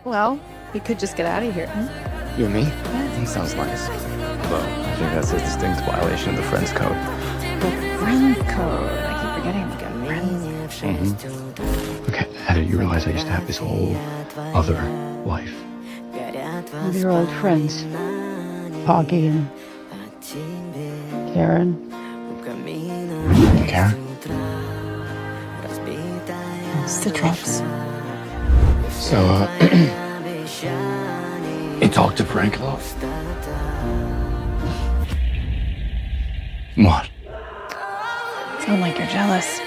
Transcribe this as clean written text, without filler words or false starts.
Well, we could just get out of here. You and me? That sounds nice. Although, I think that's a distinct violation of the Friends Code. The friend code. I keep forgetting we got friends. Okay, how did you realize I used to have this whole other life? With your old friends, Poggy and Karen. Karen? It's the drops. So, you talked to Frank Love? What? Sound like you're jealous.